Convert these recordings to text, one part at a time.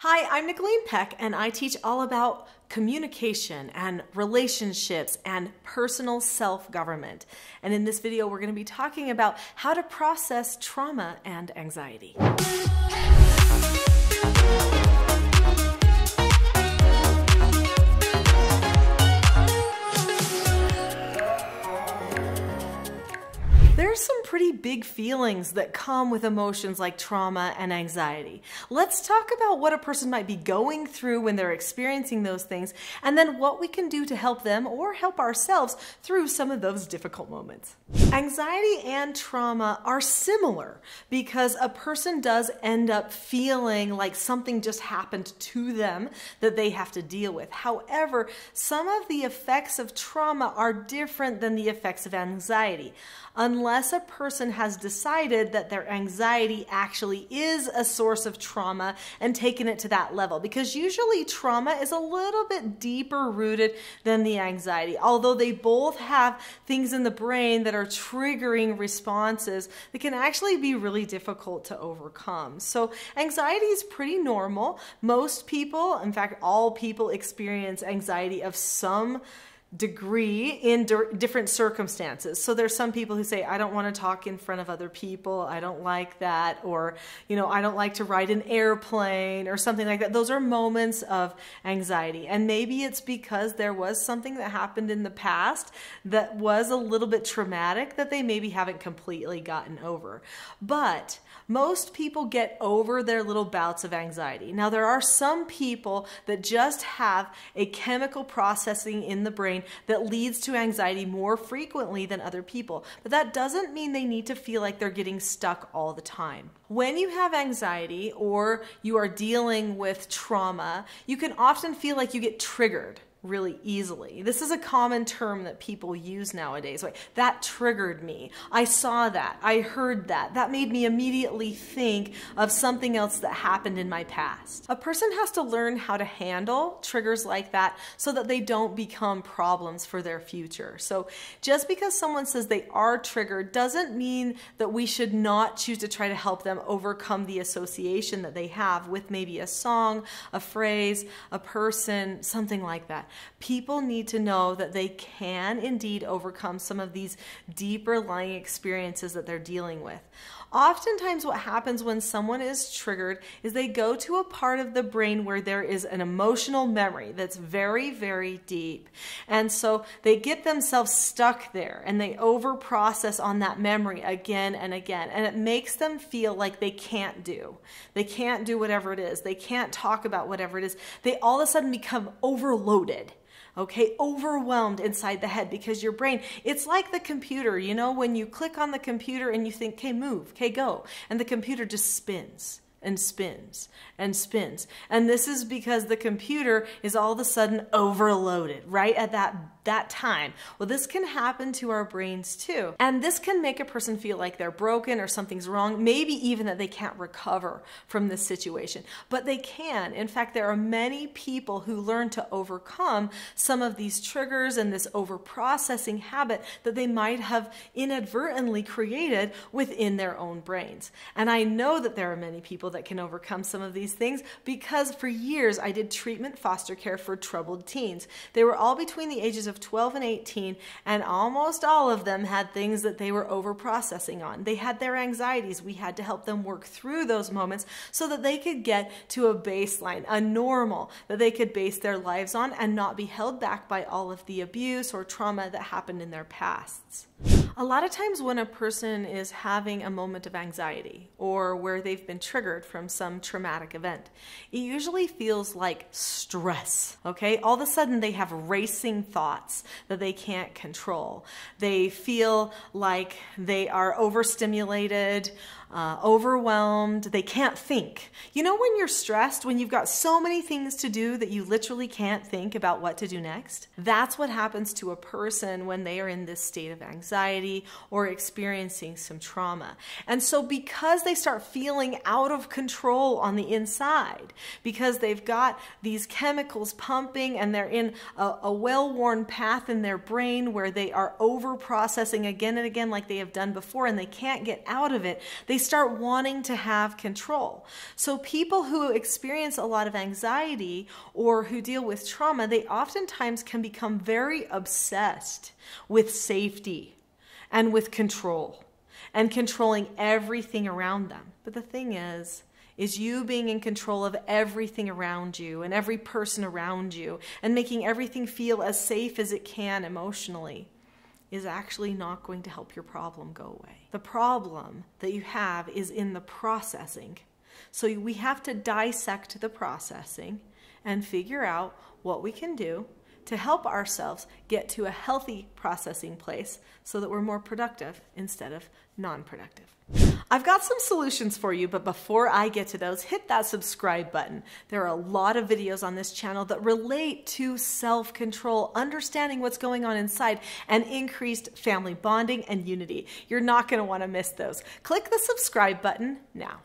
Hi, I'm Nicolene Peck, and I teach all about communication and relationships and personal self-government. And in this video, we're going to be talking about how to process trauma and anxiety. There's some pretty big feelings that come with emotions like trauma and anxiety. Let's talk about what a person might be going through when they're experiencing those things, and then what we can do to help them or help ourselves through some of those difficult moments. Anxiety and trauma are similar because a person does end up feeling like something just happened to them that they have to deal with. However, some of the effects of trauma are different than the effects of anxiety, unless a person has decided that their anxiety actually is a source of trauma and taken it to that level. Because usually trauma is a little bit deeper rooted than the anxiety. Although they both have things in the brain that are triggering responses that can actually be really difficult to overcome. So anxiety is pretty normal. Most people, in fact, all people experience anxiety of some degree in different circumstances. So there's some people who say, I don't want to talk in front of other people, I don't like that, or I don't like to ride an airplane or something like that. Those are moments of anxiety. And maybe it's because there was something that happened in the past that was a little bit traumatic that they maybe haven't completely gotten over. But most people get over their little bouts of anxiety. Now, there are some people that just have a chemical processing in the brain that leads to anxiety more frequently than other people. But that doesn't mean they need to feel like they're getting stuck all the time. When you have anxiety or you are dealing with trauma, you can often feel like you get triggered really easily. This is a common term that people use nowadays. Like, that triggered me. I saw that. I heard that. That made me immediately think of something else that happened in my past. A person has to learn how to handle triggers like that so that they don't become problems for their future. So just because someone says they are triggered doesn't mean that we should not choose to try to help them overcome the association that they have with maybe a song, a phrase, a person, something like that. People need to know that they can indeed overcome some of these deeper lying experiences that they're dealing with. Oftentimes what happens when someone is triggered is they go to a part of the brain where there is an emotional memory that's very, very deep. And so they get themselves stuck there and they over-process on that memory again and again. And it makes them feel like they can't do. They can't do whatever it is. They can't talk about whatever it is. They all of a sudden become overloaded. Okay, overwhelmed inside the head, because your brain, it's like the computer, when you click on the computer and you think, okay, move, okay, go. And the computer just spins and spins and spins. And this is because the computer is all of a sudden overloaded right at that time. Well, this can happen to our brains too. And this can make a person feel like they're broken or something's wrong, maybe even that they can't recover from this situation. But they can. In fact, there are many people who learn to overcome some of these triggers and this over-processing habit that they might have inadvertently created within their own brains. And I know that there are many people that can overcome some of these things because for years I did treatment foster care for troubled teens. They were all between the ages of 12 and 18, and almost all of them had things that they were over-processing on. They had their anxieties. We had to help them work through those moments so that they could get to a baseline, a normal that they could base their lives on and not be held back by all of the abuse or trauma that happened in their pasts. A lot of times when a person is having a moment of anxiety or where they've been triggered from some traumatic event, it usually feels like stress, okay? All of a sudden they have racing thoughts that they can't control. They feel like they are overstimulated, overwhelmed, they can't think. When you're stressed, when you've got so many things to do that you literally can't think about what to do next? That's what happens to a person when they are in this state of anxiety or experiencing some trauma. And so because they start feeling out of control on the inside, because they've got these chemicals pumping and they're in a well-worn path in their brain where they are over-processing again and again like they have done before and they can't get out of it, they start wanting to have control. So people who experience a lot of anxiety or who deal with trauma, they oftentimes can become very obsessed with safety and with control and controlling everything around them. But the thing is you being in control of everything around you and every person around you and making everything feel as safe as it can emotionally is actually not going to help your problem go away. The problem that you have is in the processing. So we have to dissect the processing and figure out what we can do to help ourselves get to a healthy processing place so that we're more productive instead of non-productive. I've got some solutions for you, but before I get to those, hit that subscribe button. There are a lot of videos on this channel that relate to self-control, understanding what's going on inside, and increased family bonding and unity. You're not going to want to miss those. Click the subscribe button now.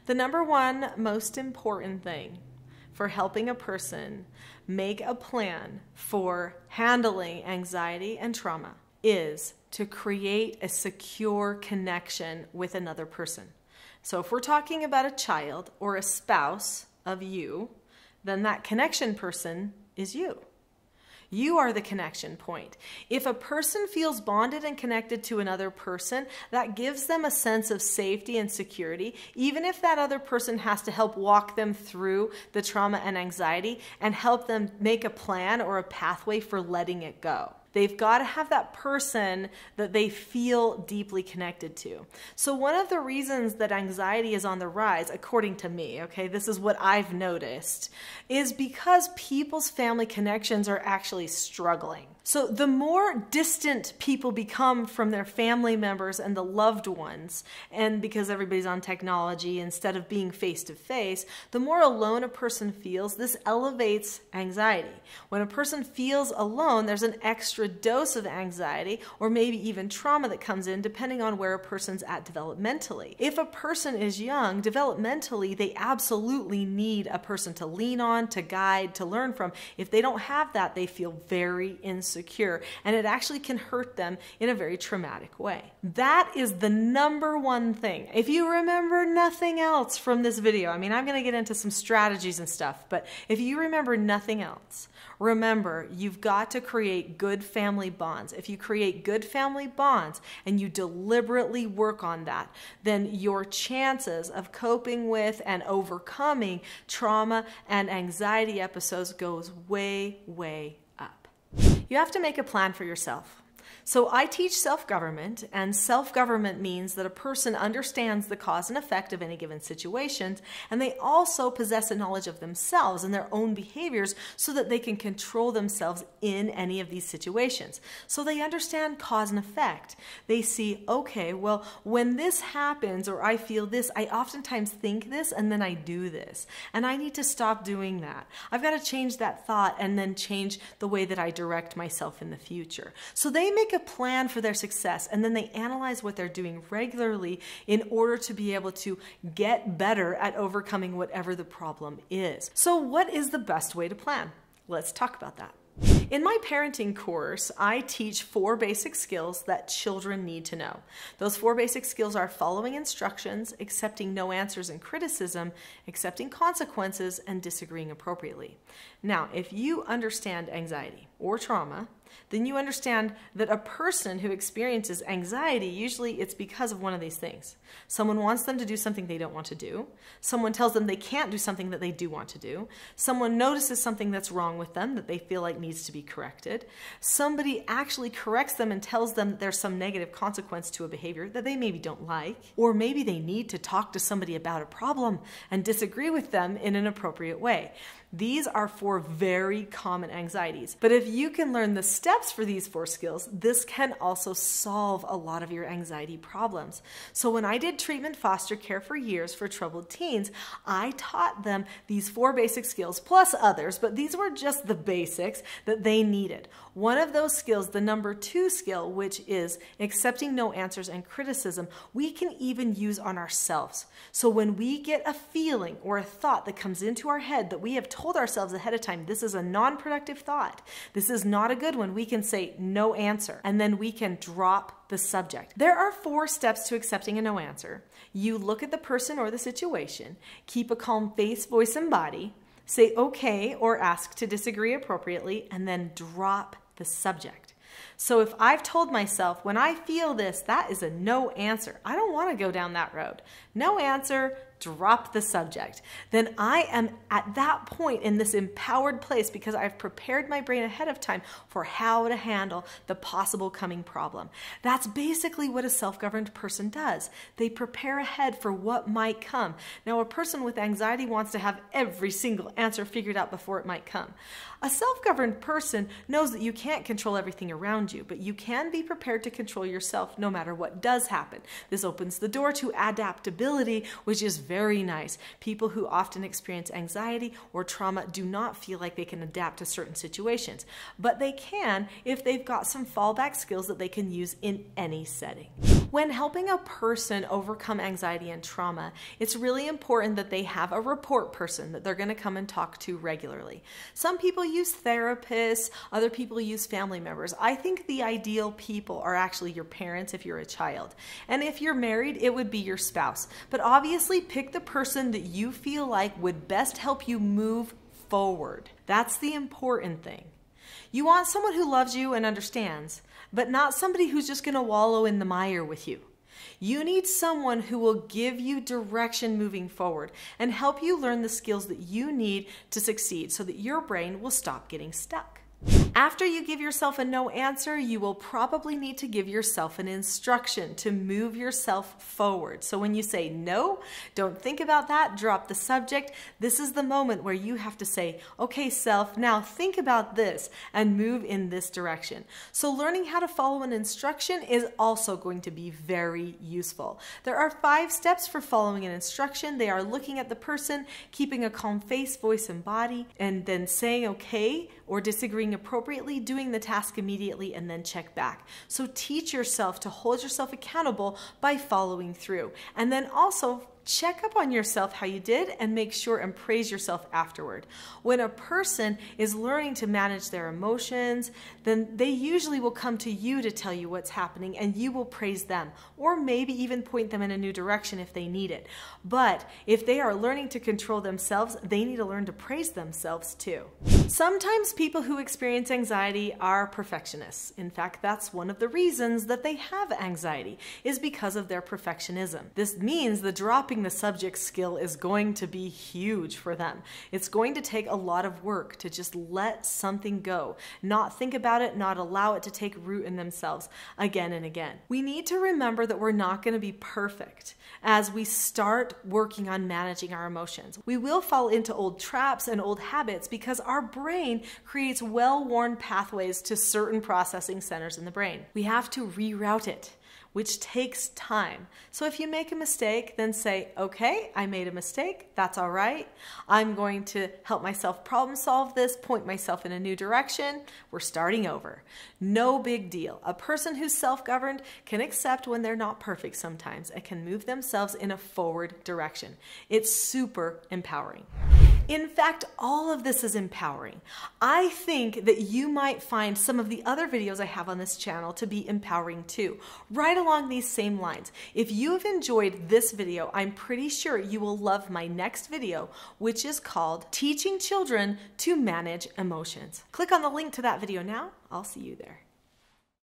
The number one most important thing for helping a person make a plan for handling anxiety and trauma is to create a secure connection with another person. So if we're talking about a child or a spouse of you, then that connection person is you. You are the connection point. If a person feels bonded and connected to another person, that gives them a sense of safety and security, even if that other person has to help walk them through the trauma and anxiety and help them make a plan or a pathway for letting it go. They've got to have that person that they feel deeply connected to. So one of the reasons that anxiety is on the rise, according to me, okay, this is what I've noticed, is because people's family connections are actually struggling. So the more distant people become from their family members and the loved ones, and because everybody's on technology instead of being face-to-face, the more alone a person feels. This elevates anxiety. When a person feels alone, there's an extra dose of anxiety or maybe even trauma that comes in depending on where a person's at developmentally. If a person is young, developmentally, they absolutely need a person to lean on, to guide, to learn from. If they don't have that, they feel very insecure, and it actually can hurt them in a very traumatic way. That is the number one thing. If you remember nothing else from this video, I mean, I'm going to get into some strategies and stuff, but if you remember nothing else, remember, you've got to create good family bonds. If you create good family bonds and you deliberately work on that, then your chances of coping with and overcoming trauma and anxiety episodes goes way, way up. You have to make a plan for yourself. So I teach self-government, and self-government means that a person understands the cause and effect of any given situation, and they also possess a knowledge of themselves and their own behaviors so that they can control themselves in any of these situations. So they understand cause and effect. They see, okay, well, when this happens or I feel this, I oftentimes think this and then I do this, and I need to stop doing that. I've got to change that thought and then change the way that I direct myself in the future. So they make a plan for their success, and then they analyze what they're doing regularly in order to be able to get better at overcoming whatever the problem is. So what is the best way to plan? Let's talk about that. In my parenting course, I teach 4 basic skills that children need to know. Those 4 basic skills are following instructions, accepting no answers and criticism, accepting consequences, and disagreeing appropriately. Now, if you understand anxiety or trauma, then you understand that a person who experiences anxiety, usually it's because of one of these things. Someone wants them to do something they don't want to do. Someone tells them they can't do something that they do want to do. Someone notices something that's wrong with them that they feel like needs to be corrected. Somebody actually corrects them and tells them that there's some negative consequence to a behavior that they maybe don't like. Or maybe they need to talk to somebody about a problem and disagree with them in an appropriate way. These are 4 very common anxieties. But if you can learn the steps for these 4 skills, this can also solve a lot of your anxiety problems. So when I did treatment foster care for years for troubled teens, I taught them these 4 basic skills, plus others, but these were just the basics that they needed. One of those skills, the number 2 skill, which is accepting no answers and criticism, we can even use on ourselves. So when we get a feeling or a thought that comes into our head that we have told ourselves ahead of time, this is a non-productive thought, this is not a good one, when we can say no answer, and then we can drop the subject. There are 4 steps to accepting a no answer. You look at the person or the situation, keep a calm face, voice, and body, say okay or ask to disagree appropriately, and then drop the subject. So if I've told myself, when I feel this, that is a no answer. I don't want to go down that road. No answer, drop the subject. Then I am at that point in this empowered place because I've prepared my brain ahead of time for how to handle the possible coming problem. That's basically what a self-governed person does. They prepare ahead for what might come. Now, a person with anxiety wants to have every single answer figured out before it might come. A self-governed person knows that you can't control everything around you, but you can be prepared to control yourself no matter what does happen. This opens the door to adaptability, which is very nice. People who often experience anxiety or trauma do not feel like they can adapt to certain situations, but they can if they've got some fallback skills that they can use in any setting. When helping a person overcome anxiety and trauma, it's really important that they have a report person that they're going to come and talk to regularly. Some people use therapists, other people use family members. I think the ideal people are actually your parents if you're a child. And if you're married, it would be your spouse. But obviously pick the person that you feel like would best help you move forward. That's the important thing. You want someone who loves you and understands, but not somebody who's just going to wallow in the mire with you. You need someone who will give you direction moving forward and help you learn the skills that you need to succeed so that your brain will stop getting stuck. After you give yourself a no answer, you will probably need to give yourself an instruction to move yourself forward. So when you say no, don't think about that, drop the subject. This is the moment where you have to say, okay, self, now think about this and move in this direction. So learning how to follow an instruction is also going to be very useful. There are 5 steps for following an instruction. They are looking at the person, keeping a calm face, voice, and body, and then saying okay or disagreeing appropriately, doing the task immediately, and then check back. So teach yourself to hold yourself accountable by following through. And then also check up on yourself how you did and make sure and praise yourself afterward. When a person is learning to manage their emotions, then they usually will come to you to tell you what's happening and you will praise them or maybe even point them in a new direction if they need it. But if they are learning to control themselves, they need to learn to praise themselves too. Sometimes people who experience anxiety are perfectionists. In fact, that's one of the reasons that they have anxiety is because of their perfectionism. This means the dropping the subject skill is going to be huge for them. It's going to take a lot of work to just let something go, not think about it, not allow it to take root in themselves again and again. We need to remember that we're not going to be perfect as we start working on managing our emotions. We will fall into old traps and old habits because our brain creates well-worn pathways to certain processing centers in the brain. We have to reroute it, which takes time. So if you make a mistake, then say, okay, I made a mistake, that's all right. I'm going to help myself problem solve this, point myself in a new direction. We're starting over. No big deal. A person who's self-governed can accept when they're not perfect sometimes and can move themselves in a forward direction. It's super empowering. In fact, all of this is empowering. I think that you might find some of the other videos I have on this channel to be empowering too, right along these same lines. If you have enjoyed this video, I'm pretty sure you will love my next video, which is called Teaching Children to Manage Emotions. Click on the link to that video now. I'll see you there.